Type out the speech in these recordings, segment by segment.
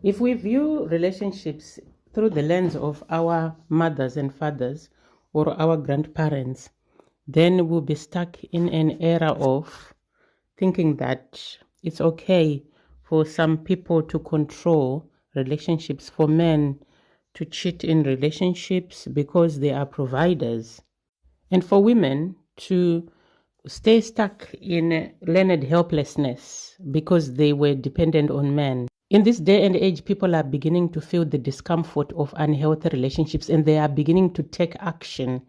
If we view relationships through the lens of our mothers and fathers or our grandparents, then we'll be stuck in an era of thinking that it's okay for some people to control relationships, for men to cheat in relationships because they are providers, and for women to stay stuck in learned helplessness because they were dependent on men. In this day and age, people are beginning to feel the discomfort of unhealthy relationships, and they are beginning to take action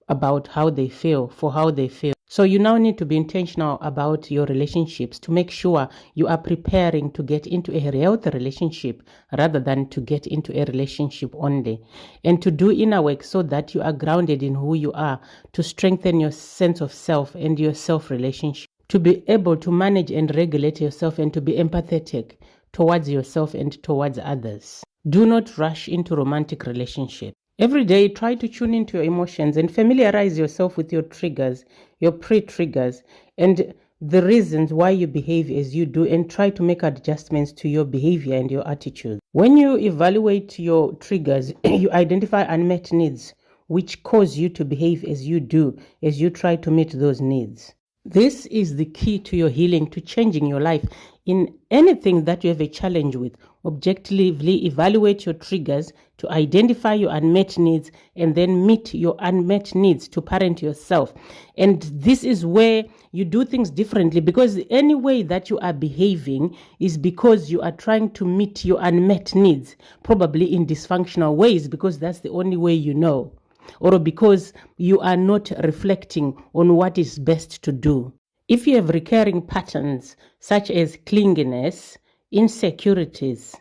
about how they feel, for how they feel. So you now need to be intentional about your relationships to make sure you are preparing to get into a healthy relationship rather than to get into a relationship only, and to do inner work so that you are grounded in who you are, to strengthen your sense of self and your self-relationship, to be able to manage and regulate yourself, and to be empathetic towards yourself and towards others. Do not rush into romantic relationships. Every day, try to tune into your emotions and familiarize yourself with your triggers, your pre-triggers, and the reasons why you behave as you do, and try to make adjustments to your behavior and your attitude. When you evaluate your triggers, you identify unmet needs which cause you to behave as you do, as you try to meet those needs. This is the key to your healing, to changing your life. In anything that you have a challenge with, objectively evaluate your triggers to identify your unmet needs, and then meet your unmet needs to parent yourself. And this is where you do things differently, because any way that you are behaving is because you are trying to meet your unmet needs, probably in dysfunctional ways, because that's the only way you know, or because you are not reflecting on what is best to do. If you have recurring patterns such as clinginess, insecurities,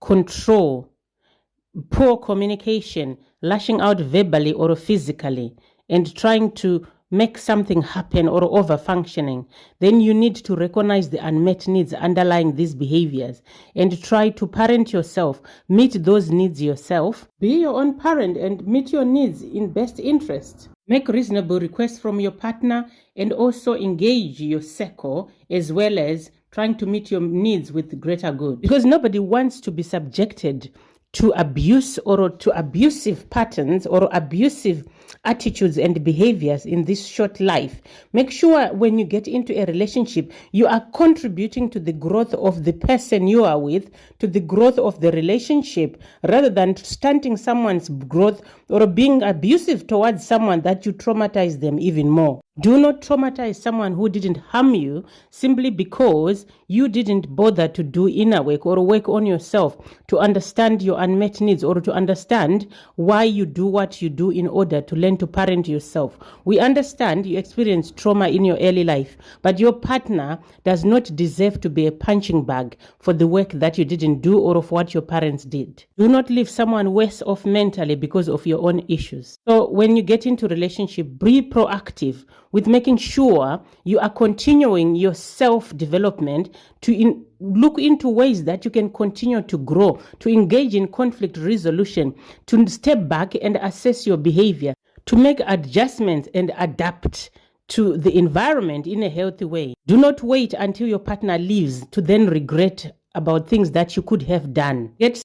control, poor communication, lashing out verbally or physically, and trying to make something happen or over-functioning, then you need to recognize the unmet needs underlying these behaviors and try to parent yourself, meet those needs yourself. Be your own parent and meet your needs in best interest. Make reasonable requests from your partner, and also engage your circle, as well as trying to meet your needs with greater good. Because nobody wants to be subjected to abuse or to abusive patterns or abusive attitudes and behaviors in this short life. Make sure when you get into a relationship, you are contributing to the growth of the person you are with, to the growth of the relationship, rather than stunting someone's growth or being abusive towards someone that you traumatize them even more. Do not traumatize someone who didn't harm you simply because you didn't bother to do inner work or work on yourself to understand your unmet needs, or to understand why you do what you do in order to learn to parent yourself. We understand you experienced trauma in your early life, but your partner does not deserve to be a punching bag for the work that you didn't do or of what your parents did. Do not leave someone worse off mentally because of your own issues. So when you get into relationship, be proactive with making sure you are continuing your self-development, to look into ways that you can continue to grow, to engage in conflict resolution, to step back and assess your behavior, to make adjustments and adapt to the environment in a healthy way. Do not wait until your partner leaves to then regret about things that you could have done. Get